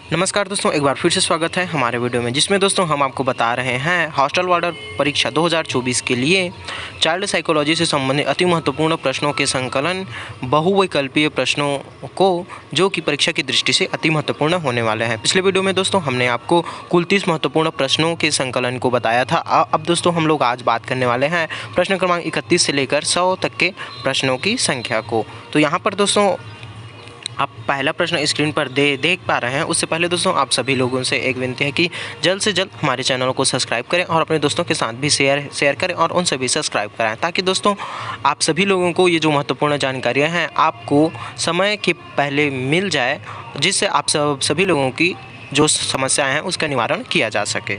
नमस्कार दोस्तों, एक बार फिर से स्वागत है हमारे वीडियो में, जिसमें दोस्तों हम आपको बता रहे हैं हॉस्टल वार्डर परीक्षा 2024 के लिए चाइल्ड साइकोलॉजी से संबंधित अति महत्वपूर्ण प्रश्नों के संकलन बहुविकल्पीय प्रश्नों को, जो कि परीक्षा की दृष्टि से अति महत्वपूर्ण होने वाले हैं। पिछले वीडियो में दोस्तों हमने आपको कुल 30 महत्वपूर्ण प्रश्नों के संकलन को बताया था। अब दोस्तों हम लोग आज बात करने वाले हैं प्रश्न क्रमांक 31 से लेकर 100 तक के प्रश्नों की संख्या को। तो यहाँ पर दोस्तों आप पहला प्रश्न स्क्रीन पर देख पा रहे हैं। उससे पहले दोस्तों आप सभी लोगों से एक विनती है कि जल्द से जल्द हमारे चैनल को सब्सक्राइब करें और अपने दोस्तों के साथ भी शेयर करें और उनसे भी सब्सक्राइब कराएं, ताकि दोस्तों आप सभी लोगों को ये जो महत्वपूर्ण जानकारियां हैं आपको समय के पहले मिल जाए, जिससे आप सभी लोगों की जो समस्याएँ हैं उसका निवारण किया जा सके।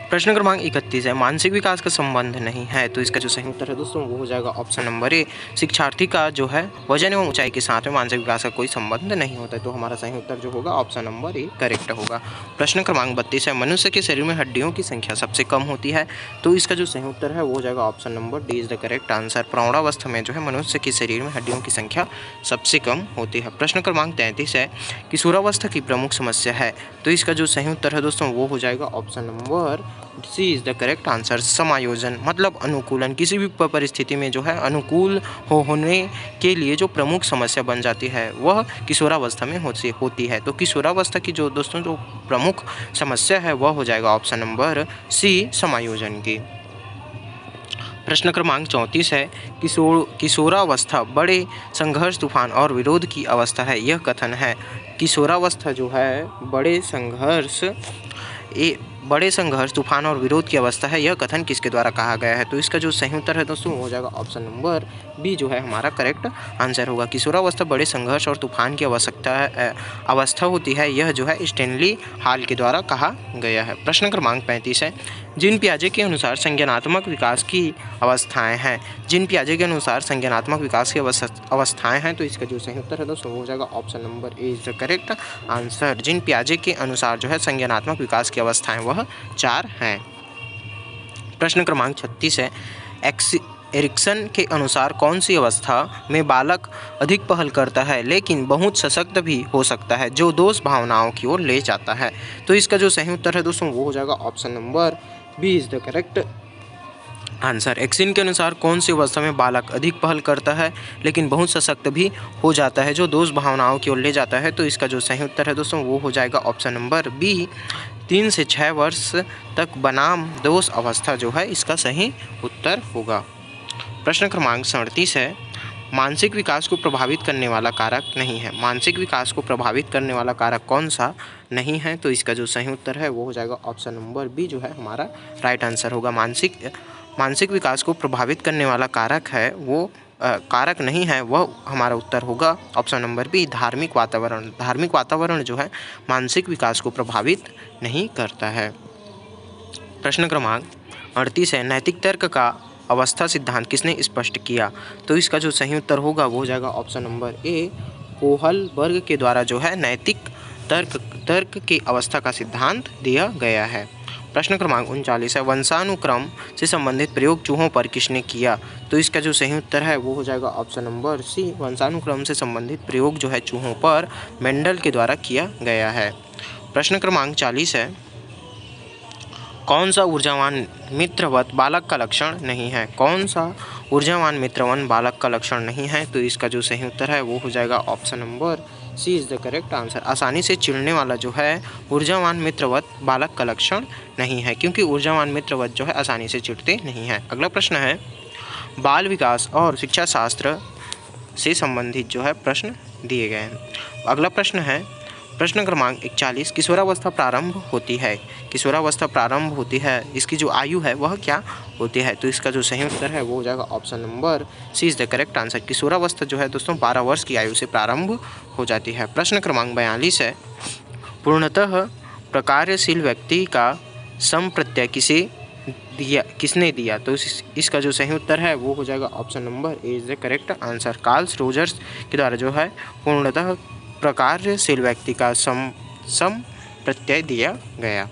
प्रश्न क्रमांक 31 है, मानसिक विकास का संबंध नहीं है, तो इसका जो सही उत्तर है दोस्तों वो हो जाएगा ऑप्शन नंबर ए। शिक्षार्थी का जो है वजन एवं ऊंचाई के साथ में मानसिक विकास का कोई संबंध नहीं होता है, तो हमारा सही उत्तर जो होगा ऑप्शन नंबर ए करेक्ट होगा। प्रश्न क्रमांक 32 है, मनुष्य के शरीर में हड्डियों की संख्या सबसे कम होती है, तो इसका जो सही उत्तर है वो हो जाएगा option number D is the correct answer. प्रौढ़ावस्था में जो है मनुष्य के शरीर में हड्डियों की संख्या सबसे कम होती है। प्रश्न क्रमांक 33 है, किशोरावस्था की प्रमुख समस्या है, तो इसका जो सही उत्तर है दोस्तों वो हो जाएगा option number C is the correct answer. समायोजन मतलब अनुकूलन, किसी भी परिस्थिति में जो है अनुकूल होने के लिए जो प्रमुख समस्या बन जाती है वह किशोरावस्था में होती है। तो किशोरावस्था की जो दोस्तों जो प्रमुख समस्या है वह हो जाएगा ऑप्शन नंबर सी समायोजन की। प्रश्न क्रमांक 34 है, किशोरावस्था बड़े संघर्ष, तूफान और विरोध की अवस्था है, यह कथन है। किशोरावस्था जो है बड़े संघर्ष, तूफान और विरोध की अवस्था है, यह कथन किसके द्वारा कहा गया है, तो इसका जो सही उत्तर है दोस्तों हो जाएगा ऑप्शन नंबर बी जो है हमारा करेक्ट आंसर होगा। किशोरावस्था बड़े संघर्ष और तूफान की अवस्था होती है, यह जो है स्टैनली हॉल के द्वारा कहा गया है। प्रश्न क्रमांक 35 है, जीन पियाजे के अनुसार संज्ञानात्मक विकास की अवस्थाएं हैं, जीन पियाजे के अनुसार संज्ञानात्मक विकास की अवस्थाएं हैं, तो इसका जो सही उत्तर है दोस्तों हो जाएगा option number A is the correct answer. Jean पियाजे के अनुसार जो है संज्ञानात्मक विकास की अवस्थाएं वह 4 हैं। प्रश्न क्रमांक 36 है, एरिक्सन के अनुसार कौन सी अवस्था में बालक अधिक पहल करता है लेकिन बहुत सशक्त भी हो सकता है, जो दोष भावनाओं की ओर ले जाता है, तो इसका जो सही उत्तर है दोस्तों वो हो जाएगा option number B is the correct answer. एक्सिन के अनुसार कौन सी अवस्था में बालक अधिक पहल करता है लेकिन बहुत सशक्त भी हो जाता है, जो दोष भावनाओं की ओर ले जाता है, तो इसका जो सही उत्तर है दोस्तों वो हो जाएगा ऑप्शन नंबर बी 3 से 6 वर्ष तक बनाम दोष अवस्था जो है इसका सही उत्तर होगा। प्रश्न क्रमांक 37 है, मानसिक विकास को प्रभावित करने वाला कारक नहीं है, मानसिक विकास को प्रभावित करने वाला कारक कौन सा नहीं है, तो इसका जो सही उत्तर है वो हो जाएगा ऑप्शन नंबर बी जो है हमारा राइट आंसर होगा। मानसिक विकास को प्रभावित करने वाला कारक है वो कारक नहीं है, वह हमारा उत्तर होगा ऑप्शन नंबर बी धार्मिक वातावरण। धार्मिक वातावरण जो है मानसिक विकास को प्रभावित नहीं करता है। प्रश्न क्रमांक 38 है, नैतिक तर्क का अवस्था सिद्धांत किसने स्पष्ट किया, तो इसका जो सही उत्तर होगा वो हो जाएगा ऑप्शन नंबर ए कोहलबर्ग के द्वारा जो है नैतिक तर्क की अवस्था का सिद्धांत दिया गया है। प्रश्न क्रमांक 39 है, वंशानुक्रम से संबंधित प्रयोग चूहों पर किसने किया, तो इसका जो सही उत्तर है वो हो जाएगा ऑप्शन नंबर सी वंशानुक्रम से संबंधित प्रयोग जो है चूहों पर मेंडल के द्वारा किया गया है। प्रश्न क्रमांक 40 है, कौन सा ऊर्जावान मित्रवत बालक का लक्षण नहीं है, कौन सा ऊर्जावान मित्रवान बालक का लक्षण नहीं है, तो इसका जो सही उत्तर है वो हो जाएगा option number C is the correct answer. आसानी से चिढ़ने वाला जो है ऊर्जावान मित्रवत बालक का लक्षण नहीं है, क्योंकि ऊर्जावान मित्रवत जो है आसानी से चिढ़ते नहीं हैं। अगला प्रश्न है, बाल विकास और शिक्षा शास्त्र से संबंधित जो है प्रश्न दिए गए हैं। अगला प्रश्न है, प्रश्न क्रमांक 41, किशोरावस्था प्रारंभ होती है, किशोरावस्था प्रारंभ होती है, इसकी जो आयु है वह क्या होती है, तो इसका जो सही उत्तर है वो हो जाएगा option number C is the correct answer. किशोरावस्था जो है दोस्तों 12 वर्ष की आयु से प्रारंभ हो जाती है। प्रश्न क्रमांक 42 है, पूर्णतः प्रकार्यशील व्यक्ति का समप्रत्यय किसने दिया, तो इसका जो सही उत्तर है वो हो जाएगा option number A is the correct answer. Carl Rogers के द्वारा जो है पूर्णतः प्रकार्यशील व्यक्ति का सम प्रत्यय दिया गया।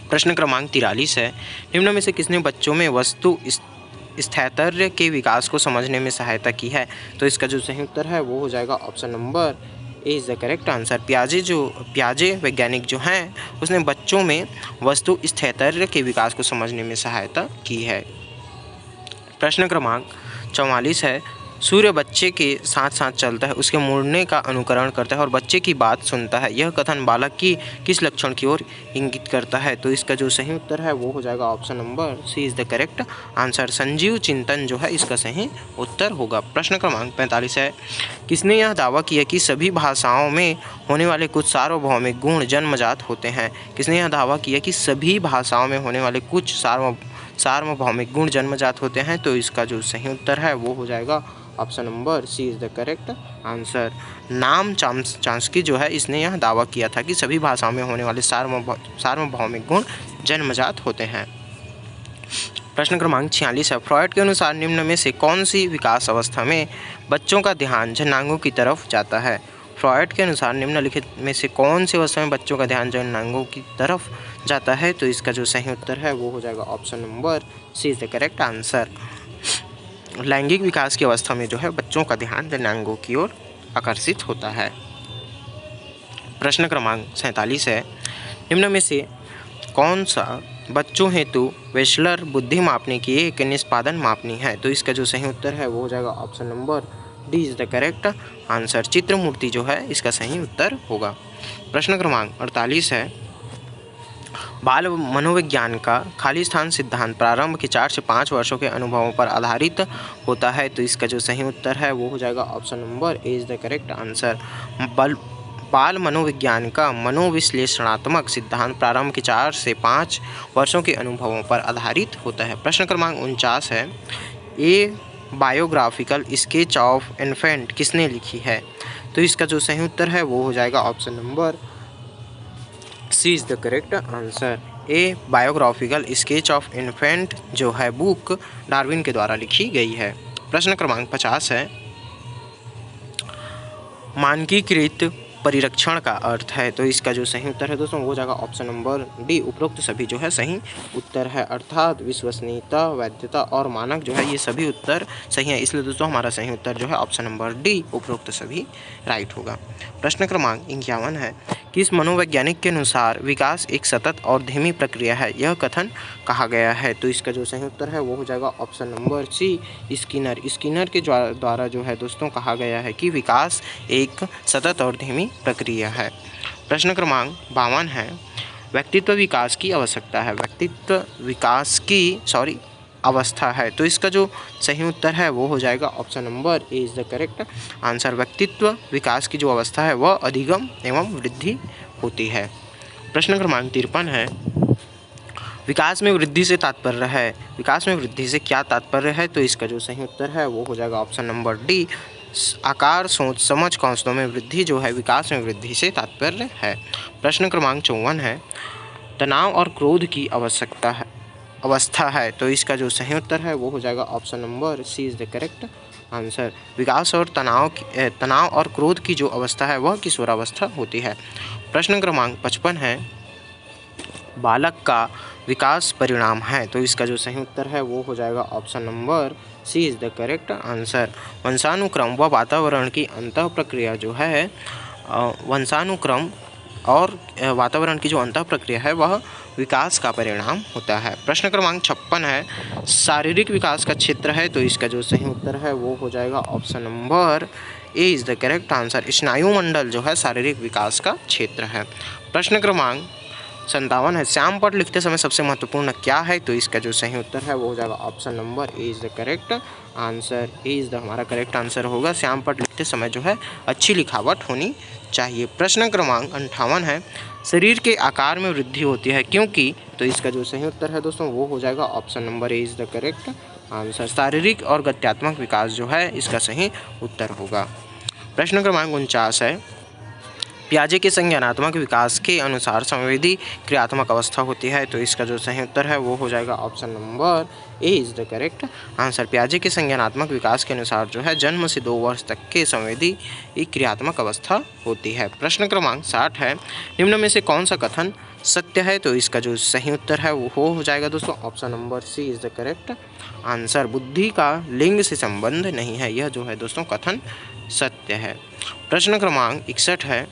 प्रश्न क्रमांक 43 है, निम्न में से किसने बच्चों में वस्तु स्थैर्य के विकास को समझने में सहायता की है, तो इसका जो सही उत्तर है वो हो जाएगा option number A is the correct answer. पियाजे वैज्ञानिक जो हैं उसने बच्चों में वस्तु स्थैर्य के विकास को समझने में सहायता की है। प्रश्न क्रमांक 44 है, सूर्य बच्चे के साथ साथ चलता है, उसके मुड़ने का अनुकरण करता है और बच्चे की बात सुनता है। यह कथन बालक की किस लक्षण की ओर इंगित करता है? तो इसका जो सही उत्तर है वो हो जाएगा option number C is the correct answer. संजीव चिंतन जो है इसका सही उत्तर होगा। प्रश्न क्रमांक 45 है, किसने यह दावा किया कि सभी भाषाओं में होने वाले कुछ सार्वभौमिक गुण जन्मजात होते हैं? किसने यह दावा किया कि सभी भाषाओं में होने वाले कुछ सार्वभौमिक गुण जन्मजात होते हैं? तो इसका जो सही उत्तर है वो हो जाएगा option number C is the correct answer. नाम चॉम्स्की जो है इसने यह दावा किया था कि सभी भाषाओं में होने वाले सार्वभौमिक गुण जन्मजात होते हैं। प्रश्न क्रमांक 46 है, फ्रॉयड के अनुसार निम्न में से कौन सी विकास अवस्था में बच्चों का ध्यान जननांगों की तरफ जाता है? फ्रॉयड के अनुसार निम्नलिखित में से कौन सी अवस्था में बच्चों का ध्यान जननांगों की तरफ जाता है? तो इसका जो सही उत्तर है वो हो जाएगा option number C is the correct answer. लैंगिक विकास की अवस्था में जो है बच्चों का ध्यान जननांगों की ओर आकर्षित होता है। प्रश्न क्रमांक 47 है, निम्न में से कौन सा बच्चों हेतु वेशलर बुद्धि मापने की एक निष्पादन मापनी है? तो इसका जो सही उत्तर है वो हो जाएगा option number D is the correct answer. चित्र मूर्ति जो है इसका सही उत्तर होगा। प्रश्न क्रमांक 48 है, बाल मनोविज्ञान का खाली स्थान सिद्धांत प्रारंभ के 4 से 5 वर्षों के अनुभवों पर आधारित होता है। तो इसका जो सही उत्तर है वो हो जाएगा option number A is the correct answer. बाल मनोविज्ञान का मनोविश्लेषणात्मक सिद्धांत प्रारंभ के 4 से 5 वर्षों के अनुभवों पर आधारित होता है। प्रश्न क्रमांक 49 है, ए बायोग्राफिकल स्केच ऑफ इन्फेंट किसने लिखी है? तो इसका जो सही उत्तर है वो हो जाएगा option number C is the correct answer. A biographical sketch of infant जो है बुक डार्विन के द्वारा लिखी गई है। प्रश्न क्रमांक 50 है, मानकीकृत परिरक्षण का अर्थ है? तो इसका जो सही उत्तर है दोस्तों वो हो जाएगा ऑप्शन नंबर डी, उपरोक्त सभी जो है सही उत्तर है। अर्थात विश्वसनीयता, वैधता और मानक जो है ये सभी उत्तर सही है, इसलिए दोस्तों हमारा सही उत्तर जो है ऑप्शन नंबर डी, उपरोक्त सभी राइट होगा। प्रश्न क्रमांक 51 है, किस मनोवैज्ञानिक के अनुसार विकास एक सतत और धीमी प्रक्रिया है? यह कथन कहा गया है? तो इसका जो सही उत्तर है वो हो जाएगा ऑप्शन नंबर सी, स्किनर के द्वारा जो है दोस्तों कहा गया है कि विकास एक सतत और धीमी प्रक्रिया है। प्रश्न क्रमांक 52 है, व्यक्तित्व विकास की आवश्यकता है, अवस्था है? तो इसका जो सही उत्तर है वो हो जाएगा option number A is the correct answer. व्यक्तित्व विकास की जो अवस्था है वह अधिगम एवं वृद्धि होती है। प्रश्न क्रमांक 53 है, विकास में वृद्धि से तात्पर्य है, विकास में वृद्धि से क्या तात्पर्य है? तो इसका जो सही उत्तर है वो हो जाएगा ऑप्शन नंबर डी, आकार, सोच, समझ, कौशलों में वृद्धि जो है विकास में वृद्धि से तात्पर्य है। प्रश्न क्रमांक 54 है, तनाव और क्रोध की अवस्था है? तो इसका जो सही उत्तर है वो हो जाएगा option number C is the correct answer. विकास और तनाव और क्रोध की जो अवस्था है वह किशोरावस्था होती है। प्रश्न क्रमांक 55 है, बालक का विकास परिणाम है? तो इसका जो सही उत्तर है वो हो जाएगा option number C is the correct answer. वंशानुक्रम व वातावरण की अंतः प्रक्रिया जो है वंशानुक्रम और वातावरण की जो अंतः प्रक्रिया है वह विकास का परिणाम होता है। प्रश्न क्रमांक 56 है, शारीरिक विकास का क्षेत्र है? तो इसका जो सही उत्तर है वो हो जाएगा option number A is the correct answer. स्नायुमंडल जो है शारीरिक विकास का क्षेत्र है। प्रश्न क्रमांक 57 है, श्याम पट लिखते समय सबसे महत्वपूर्ण क्या है? तो इसका जो सही उत्तर है वो हो जाएगा option number A is the correct answer. A is the हमारा करेक्ट आंसर होगा। श्याम पट लिखते समय जो है अच्छी लिखावट होनी चाहिए। प्रश्न क्रमांक 58 है, शरीर के आकार में वृद्धि होती है क्योंकि? तो इसका जो सही उत्तर है दोस्तों वो हो जाएगा option number A is the correct answer. शारीरिक और गत्यात्मक विकास जो है इसका सही उत्तर होगा। प्रश्न क्रमांक 49 है, पियाजे के संज्ञानात्मक विकास के अनुसार संवेदी क्रियात्मक अवस्था होती है? तो इसका जो सही उत्तर है वो हो जाएगा option number A is the correct answer. पियाजे के संज्ञानात्मक विकास के अनुसार जो है जन्म से 2 वर्ष तक के संवेदी क्रियात्मक अवस्था होती है। प्रश्न क्रमांक 60 है, निम्न में से कौन सा कथन सत्य है? तो इसका जो सही उत्तर है वो हो जाएगा दोस्तों option number C is the correct answer. बुद्धि का लिंग से संबंध नहीं है, यह जो है दोस्तों कथन सत्य है। प्रश्न क्रमांक 61 है,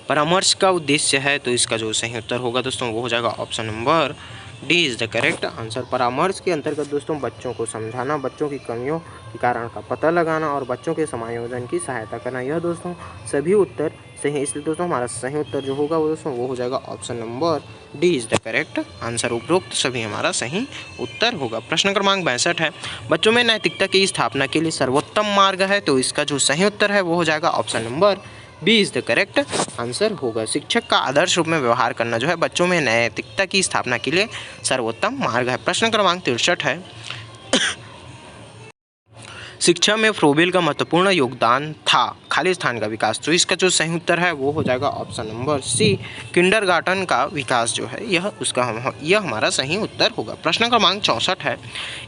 परामर्श का उद्देश्य है, तो इसका जो सही उत्तर होगा दोस्तों वो हो जाएगा option number D is the correct answer. परामर्श के अंतर्गत दोस्तों बच्चों को समझाना, बच्चों की कमियों के कारण का पता लगाना और बच्चों के समायोजन की सहायता करना, यह दोस्तों सभी उत्तर सही। इसलिए दोस्तों हमारा सही उत्तर जो होगा वो दोस्तों वो हो जाएगा option number D is the correct answer. उपरोक्त सभी हमारा सही उत्तर होगा। प्रश्न क्रमांक 62 है, बच्चों में नैतिकता की स्थापना के लिए सर्वोत्तम मार्ग है, तो इसका जो सही उत्तर है वो हो जाएगा option number B is the correct answer होगा। शिक्षक का आदर्श रूप में व्यवहार करना जो है बच्चों में नैतिकता की स्थापना के लिए सर्वोत्तम मार्ग है। प्रश्न क्रमांक 63 है, शिक्षा में फ्रोबेल का महत्वपूर्ण योगदान था, खाली स्थान का विकास, तो इसका जो सही उत्तर है वो हो जाएगा ऑप्शन नंबर सी किंडरगार्टन का विकास जो है यह हमारा सही उत्तर होगा। प्रश्न क्रमांक 64 है,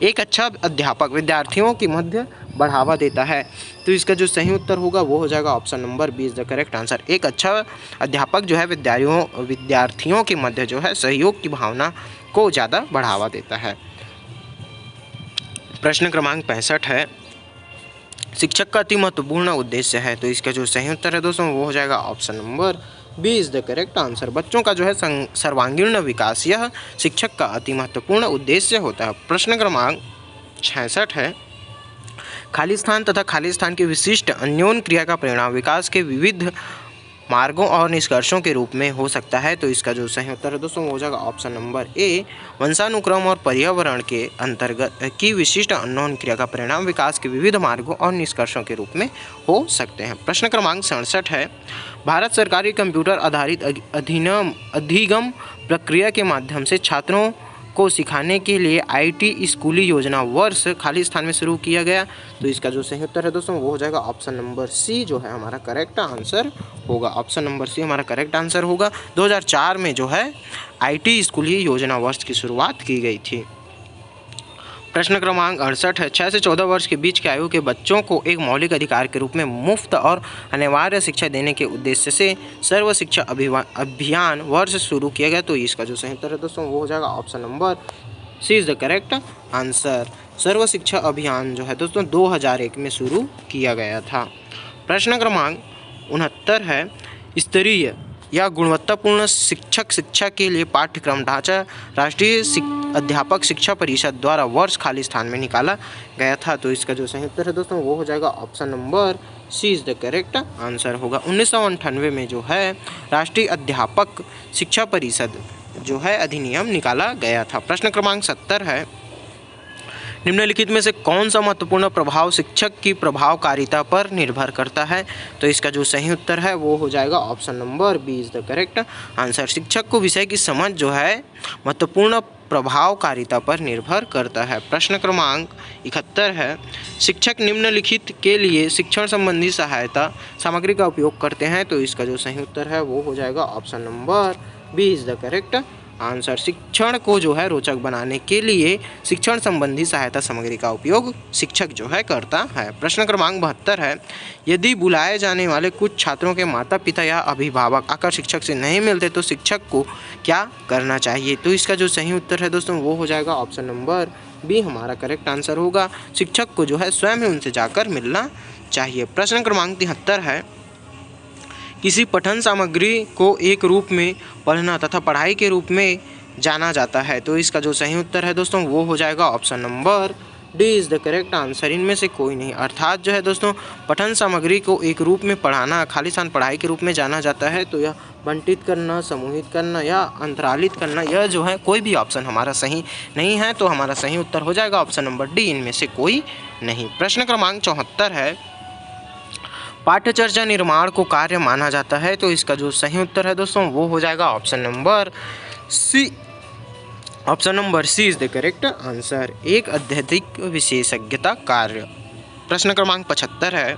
एक अच्छा अध्यापक विद्यार्थियों की मध्य बढ़ावा देता है, तो इसका जो सही उत्तर होगा वो हो जाएगा option number B is the correct answer. एक अच्छा अध्यापक जो है विद्यार्थियों के मध्य जो है सहयोग की भावना को ज़्यादा बढ़ावा देता है। प्रश्न क्रमांक 65 है, शिक्षक का अति महत्वपूर्ण उद्देश्य है, तो इसका जो सही उत्तर है दोस्तों वो हो जाएगा option number B is the correct answer. बच्चों का जो है सर्वांगीण विकास यह शिक्षक का अति महत्वपूर्ण उद्देश्य होता है। प्रश्न क्रमांक 66 है, खाली स्थान तथा खाली स्थान की विशिष्ट अन्योन्य क्रिया का परिणाम विकास के विविध मार्गों और निष्कर्षों के रूप में हो सकता है, तो इसका जो सही उत्तर है दोस्तों वो हो जाएगा ऑप्शन नंबर ए वंशानुक्रम और पर्यावरण के अंतर्गत की विशिष्ट अन्योन्य क्रिया का परिणाम विकास के विविध मार्गों और निष्कर्षों के रूप में हो सकते हैं। प्रश्न क्रमांक 67 है, भारत सरकारी कंप्यूटर आधारित अधिगम प्रक्रिया के माध्यम से छात्रों को सिखाने के लिए IT स्कूली योजना वर्ष खाली स्थान में शुरू किया गया, तो इसका जो सही उत्तर है दोस्तों वो हो जाएगा ऑप्शन नंबर सी जो है हमारा करेक्ट आंसर होगा। ऑप्शन नंबर सी हमारा करेक्ट आंसर होगा। 2004 में जो है IT स्कूली योजना वर्ष की शुरुआत की गई थी। प्रश्न क्रमांक 68 है, 6 से 14 वर्ष के बीच की आयु के बच्चों को एक मौलिक अधिकार के रूप में मुफ्त और अनिवार्य शिक्षा देने के उद्देश्य से सर्व शिक्षा अभियान वर्ष शुरू किया गया, तो इसका जो सही उत्तर है दोस्तों वो हो जाएगा option number C is the correct answer. Sarva Shiksha Abhiyan जो है दोस्तों 2001 में शुरू किया गया था। प्रश्न क्रमांक 69 है, स्तरीय या गुणवत्तापूर्ण शिक्षा के लिए पाठ्यक्रम ढांचा राष्ट्रीय अध्यापक शिक्षा परिषद द्वारा वर्ष खाली स्थान में निकाला गया था, तो इसका जो सही उत्तर है दोस्तों वो हो जाएगा option number C is the correct answer होगा। 1998 में जो है राष्ट्रीय अध्यापक शिक्षा परिषद जो है अधिनियम निकाला गया था। प्रश्न क्रमांक 70 है, निम्नलिखित में से कौन सा महत्वपूर्ण प्रभाव शिक्षक की प्रभावकारिता पर निर्भर करता है, तो इसका जो सही उत्तर है वो हो जाएगा option number B is the correct answer. शिक्षक को विषय की समझ जो है महत्वपूर्ण प्रभावकारिता पर निर्भर करता है। प्रश्न क्रमांक 71 है, शिक्षक निम्नलिखित के लिए शिक्षण संबंधी सहायता सामग्री का उपयोग करते हैं, तो इसका जो सही उत्तर है वो हो जाएगा option number B is the correct answer. शिक्षण को जो है रोचक बनाने के लिए शिक्षण संबंधी सहायता सामग्री का उपयोग शिक्षक जो है करता है। प्रश्न क्रमांक 72 है, यदि बुलाए जाने वाले कुछ छात्रों के माता पिता या अभिभावक आकर शिक्षक से नहीं मिलते तो शिक्षक को क्या करना चाहिए, तो इसका जो सही उत्तर है दोस्तों वो हो जाएगा ऑप्शन नंबर बी हमारा करेक्ट आंसर होगा। शिक्षक को जो है स्वयं ही उनसे जाकर मिलना चाहिए। प्रश्न क्रमांक 73 है, किसी पठन सामग्री को एक रूप में पढ़ना तथा पढ़ाई के रूप में जाना जाता है, तो इसका जो सही उत्तर है दोस्तों वो हो जाएगा option number D is the correct answer. इनमें से कोई नहीं, अर्थात जो है दोस्तों पठन सामग्री को एक रूप में पढ़ाना खाली स्थान पढ़ाई के रूप में जाना जाता है, तो यह बंटित करना, समूहित करना या अंतरालित करना, यह जो है कोई भी ऑप्शन हमारा सही नहीं है, तो हमारा सही उत्तर हो जाएगा ऑप्शन नंबर डी, इनमें से कोई नहीं। प्रश्न क्रमांक 74 है, पाठ्यचर्या निर्माण को कार्य माना जाता है, तो इसका जो सही उत्तर है दोस्तों वो हो जाएगा option number C. Option number C is the correct answer, एक अत्यधिक विशेषज्ञता कार्य। प्रश्न क्रमांक 75 है,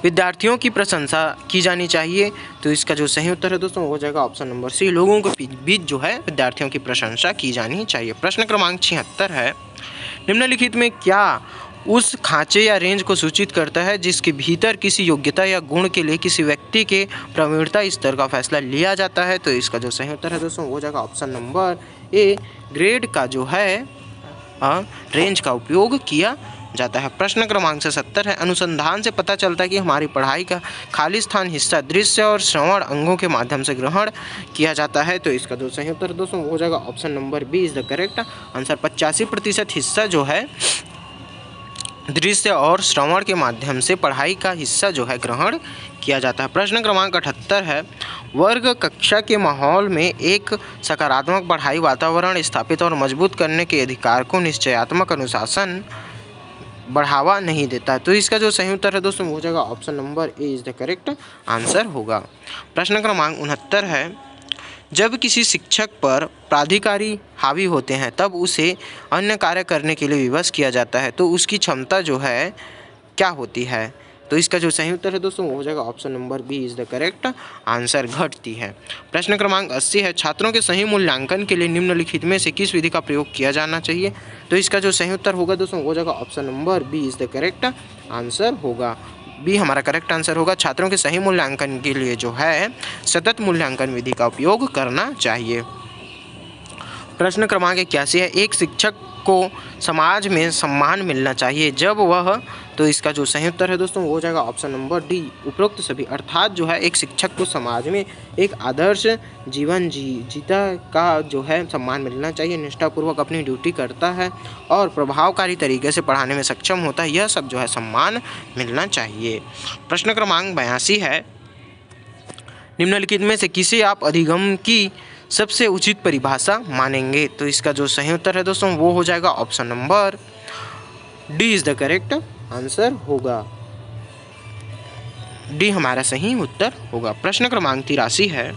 विद्यार्थियों की प्रशंसा की जानी चाहिए, तो इसका जो सही उत्तर है दोस्तों हो जाएगा ऑप्शन नंबर सी, लोगों के बीच जो है विद्यार्थियों की प्रशंसा की जानी चाहिए। प्रश्न क्रमांक 76 है, निम्नलिखित में क्या उस खांचे या रेंज को सूचित करता है जिसके भीतर किसी योग्यता या गुण के लिए किसी व्यक्ति के प्रवीणता स्तर का फैसला लिया जाता है, तो इसका जो सही उत्तर है दोस्तों हो जाएगा ऑप्शन नंबर ए, ग्रेड का जो है रेंज का उपयोग किया जाता है। प्रश्न क्रमांक 70 है, अनुसंधान से पता चलता है कि हमारी पढ़ाई का खाली स्थान हिस्सा दृश्य और श्रवण अंगों के माध्यम से ग्रहण किया जाता है। तो इसका जो सही उत्तर दोस्तों वो हो जाएगा option number B is the correct answer. 85% हिस्सा जो है दृश्य और श्रवण के माध्यम से पढ़ाई का हिस्सा जो है ग्रहण किया जाता है। प्रश्न क्रमांक 78 है, वर्ग कक्षा के माहौल में एक सकारात्मक पढ़ाई वातावरण स्थापित और मजबूत करने के अधिकार को निश्चयात्मक अनुशासन बढ़ावा नहीं देता। तो इसका जो सही उत्तर है दोस्तों वो हो जाएगा option number A is the correct answer होगा। प्रश्न क्रमांक 69 है, जब किसी शिक्षक पर प्राधिकारी हावी होते हैं तब उसे अन्य कार्य करने के लिए विवश किया जाता है, तो उसकी क्षमता जो है क्या होती है। तो इसका जो सही उत्तर है दोस्तों वो हो जाएगा option number B is the correct answer, घटती है। प्रश्न क्रमांक 80 है, छात्रों के सही मूल्यांकन के लिए निम्नलिखित में से किस विधि का प्रयोग किया जाना चाहिए। तो इसका जो सही उत्तर होगा दोस्तों वो हो जाएगा option number B is the correct answer होगा। बी हमारा करेक्ट आंसर होगा। छात्रों के सही मूल्यांकन के लिए जो है सतत मूल्यांकन विधि का उपयोग करना चाहिए। प्रश्न क्रमांक 81 है, एक शिक्षक को समाज में सम्मान मिलना चाहिए जब वह, तो इसका जो सही उत्तर है दोस्तों वो हो जाएगा ऑप्शन नंबर डी उपरोक्त सभी। अर्थात जो है एक शिक्षक को समाज में एक आदर्श जीवन जीता का जो है सम्मान मिलना चाहिए, निष्ठापूर्वक अपनी ड्यूटी करता है और प्रभावकारी तरीके से पढ़ाने में सक्षम होता है, यह सब जो है सम्मान मिलना चाहिए। प्रश्न क्रमांक 82 है, निम्नलिखित में से किसे आप अधिगम की सबसे उचित परिभाषा मानेंगे। तो इसका जो सही उत्तर है दोस्तों वो हो जाएगा option number D is the correct answer होगा। डी हमारा सही उत्तर होगा। प्रश्न क्रमांक 83 है,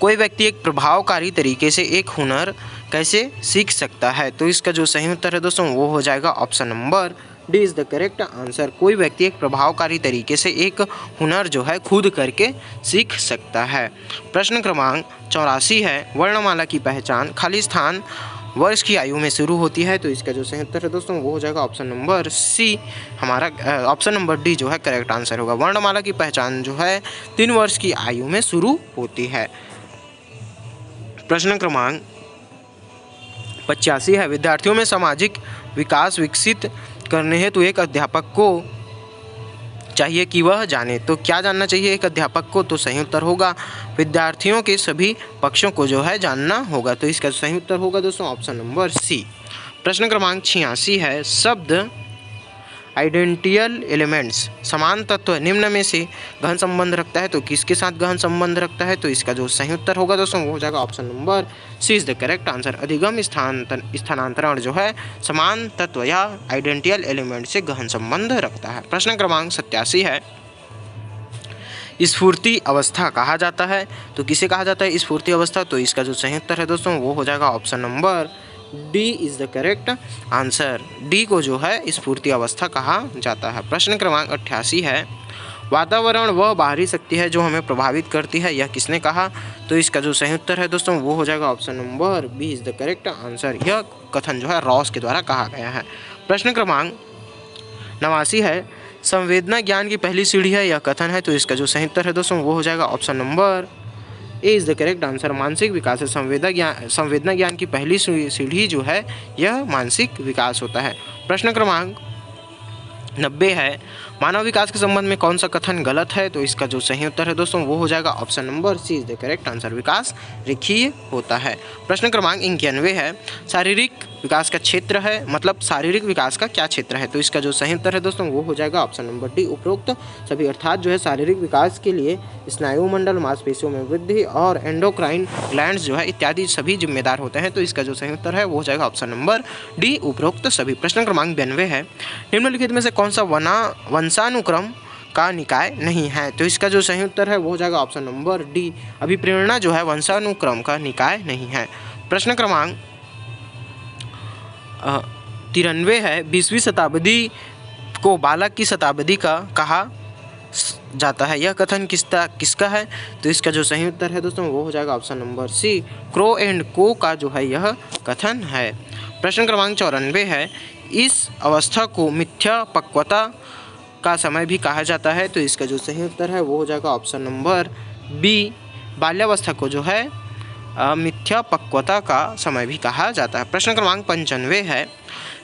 कोई व्यक्ति एक प्रभावकारी तरीके से एक हुनर कैसे सीख सकता है। तो इसका जो सही उत्तर है दोस्तों वो हो जाएगा option number D is the correct answer. कोई व्यक्ति एक प्रभावकारी तरीके से एक हुनर जो है खुद करके सीख सकता है। प्रश्न क्रमांक 84 है, वर्णमाला की पहचान खाली स्थान वर्ष की आयु में शुरू होती है। तो इसका जो सही उत्तर है दोस्तों वो हो जाएगा ऑप्शन नंबर सी हमारा ऑप्शन नंबर डी जो है करेक्ट आंसर होगा। वर्णमाला की पहचान जो है 3 वर्ष की आयु में शुरू होती है। प्रश्न क्रमांक 85 है, विद्यार्थियों में सामाजिक विकास विकसित करने हेतु तो एक अध्यापक को चाहिए कि वह जाने। तो क्या जानना चाहिए एक अध्यापक को। तो सही उत्तर होगा विद्यार्थियों के सभी पक्षों को जो है जानना होगा। तो इसका सही उत्तर होगा दोस्तों ऑप्शन नंबर सी। प्रश्न क्रमांक 86 है, शब्द आइडेंटियल एलिमेंट्स समान तत्व निम्न में से गहन संबंध रखता है। तो किसके साथ गहन संबंध रखता है। तो इसका जो सही उत्तर होगा दोस्तों वो हो जाएगा option number C is the correct answer. अधिगम स्थानांतरण जो है समान तत्व या आइडेंटियल एलिमेंट से गहन संबंध रखता है। प्रश्न क्रमांक 87 है, स्फूर्ति अवस्था कहा जाता है। तो किसे कहा जाता है स्फूर्ति अवस्था। तो इसका जो सही उत्तर है दोस्तों वो हो जाएगा option number D is the correct answer. D को जो है स्फूर्ति अवस्था कहा जाता है। प्रश्न क्रमांक 88 है, वातावरण वह बाहरी शक्ति है जो हमें प्रभावित करती है, यह किसने कहा। तो इसका जो सही उत्तर है दोस्तों वो हो जाएगा option number B is the correct answer. यह कथन जो है रॉस के द्वारा कहा गया है। प्रश्न क्रमांक 89 है, संवेदना ज्ञान की पहली सीढ़ी है, यह कथन है। तो इसका जो सही उत्तर है दोस्तों वो हो जाएगा option number A is the correct answer. मानसिक विकास है संवेदना ज्ञान की पहली सीढ़ी जो है यह मानसिक विकास होता है। प्रश्न क्रमांक 90 है, मानव विकास के संबंध में कौन सा कथन गलत है। तो इसका जो सही उत्तर है दोस्तों वो हो जाएगा option number C is the correct answer. विकास रेखीय होता है। प्रश्न क्रमांक 91 है, शारीरिक विकास का क्षेत्र है, मतलब शारीरिक विकास का क्या क्षेत्र है। तो इसका जो सही उत्तर है दोस्तों वो हो जाएगा ऑप्शन नंबर डी उपरोक्त सभी। अर्थात जो है शारीरिक विकास के लिए स्नायुमंडल, मांसपेशियों में वृद्धि और एंडोक्राइन ग्लैंड्स जो है इत्यादि सभी जिम्मेदार होते हैं। तो इसका जो सही उत्तर है वो हो जाएगा ऑप्शन नंबर डी उपरोक्त सभी। प्रश्न क्रमांक 92 है, निम्नलिखित में से कौन सा वंशानुक्रम का निकाय नहीं है। तो इसका जो सही उत्तर है वो हो जाएगा ऑप्शन नंबर डी अभिप्रेरणा जो है वंशानुक्रम का निकाय नहीं है। प्रश्न क्रमांक 93 है, 20वीं शताब्दी को बालक की शताब्दी का कहा जाता है, यह कथन किसका है। तो इसका जो सही उत्तर है दोस्तों वो हो जाएगा ऑप्शन नंबर सी क्रो एंड को का जो है यह कथन है। प्रश्न क्रमांक 94 है, इस अवस्था को मिथ्या पक्वता का समय भी कहा जाता है। तो इसका जो सही उत्तर है वो हो जाएगा ऑप्शन नंबर बी बाल्यावस्था को जो है मिथ्यापक्वता का समय भी कहा जाता है। प्रश्न क्रमांक 95 है,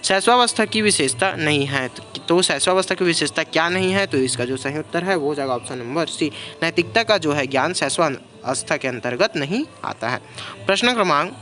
शैशवावस्था की विशेषता नहीं है। तो शैशवावस्था की विशेषता क्या नहीं है? तो इसका जो सही उत्तर है वो हो जाएगा ऑप्शन नंबर सी, नैतिकता का जो है ज्ञान शैशवावस्था के अंतर्गत नहीं आता है। प्रश्न क्रमांक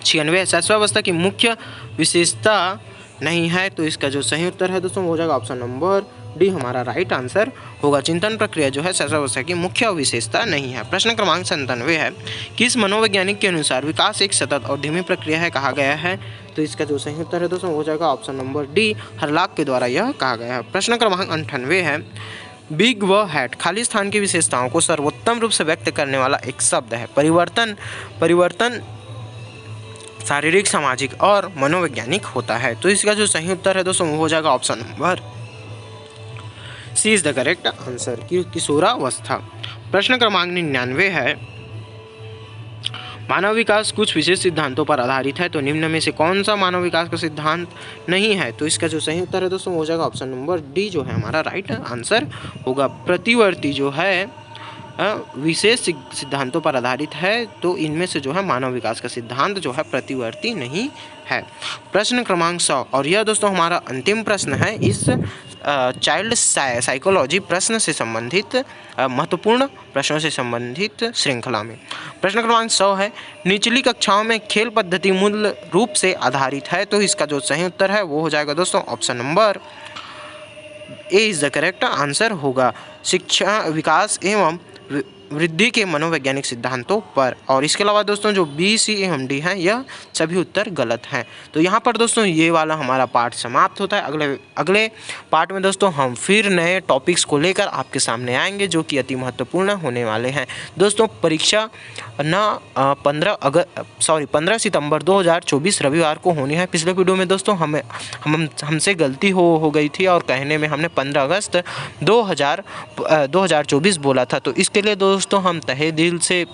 96, शैशवावस्था की मुख्य विशेषता नहीं है। तो इसका जो सही उत्तर है दोस्तों वो हो जाएगा ऑप्शन नंबर डी, हमारा राइट आंसर होगा। चिंतन प्रक्रिया जो है शैशवावस्था की मुख्य विशेषता नहीं है। प्रश्न क्रमांक 97 है, किस मनोवैज्ञानिक के अनुसार विकास एक सतत और धीमी प्रक्रिया है कहा गया है? तो इसका जो सही उत्तर है दोस्तों हो जाएगा ऑप्शन नंबर डी, हरलाक के द्वारा यह कहा गया है। प्रश्न क्रमांक 98 है, बिग व हैट खाली स्थान की विशेषताओं को सर्वोत्तम रूप से व्यक्त करने वाला एक शब्द है। परिवर्तन शारीरिक, सामाजिक और मनोवैज्ञानिक होता है। तो इसका जो सही उत्तर है दोस्तों वो हो जाएगा option number C is the correct answer, किशोरावस्था। प्रश्न क्रमांक 99 है, मानव विकास कुछ विशेष सिद्धांतों पर आधारित है। तो निम्न में से कौन सा मानव विकास का सिद्धांत नहीं है? तो इसका जो सही उत्तर है दोस्तों हो जाएगा ऑप्शन नंबर डी, जो है हमारा राइट आंसर होगा। प्रतिवर्ती जो है विशेष सिद्धांतों पर आधारित है। तो इनमें से जो है मानव विकास का सिद्धांत जो है प्रतिवर्ती नहीं है। प्रश्न क्रमांक 100, और यह दोस्तों हमारा अंतिम प्रश्न है इस चाइल्ड साइकोलॉजी प्रश्न से संबंधित महत्वपूर्ण प्रश्नों से संबंधित श्रृंखला में। प्रश्न क्रमांक 100 है, निचली कक्षाओं में खेल पद्धति मूल रूप से आधारित है। तो इसका जो सही उत्तर है वो हो जाएगा दोस्तों option number A is the correct answer होगा, शिक्षा, विकास एवं वृद्धि के मनोवैज्ञानिक सिद्धांतों पर। और इसके अलावा दोस्तों जो बी, सी एवं डी हैं यह सभी उत्तर गलत हैं। तो यहाँ पर दोस्तों ये वाला हमारा पार्ट समाप्त होता है। अगले पार्ट में दोस्तों हम फिर नए टॉपिक्स को लेकर आपके सामने आएंगे जो कि अति महत्वपूर्ण होने वाले हैं। दोस्तों परीक्षा न 15 सितंबर 2024 रविवार को होनी है। पिछले वीडियो में दोस्तों हमसे गलती हो गई थी और कहने में हमने 15 अगस्त 2024 बोला था। तो इसके लिए दोस्तों हम तहे दिल से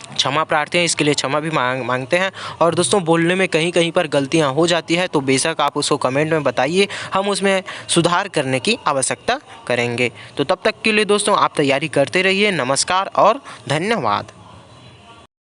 क्षमा प्रार्थी हैं, इसके लिए क्षमा भी मांगते हैं। और दोस्तों बोलने में कहीं कहीं पर गलतियां हो जाती है तो बेशक आप उसको कमेंट में बताइए, हम उसमें सुधार करने की आवश्यकता करेंगे। तो तब तक के लिए दोस्तों आप तैयारी करते रहिए। नमस्कार और धन्यवाद।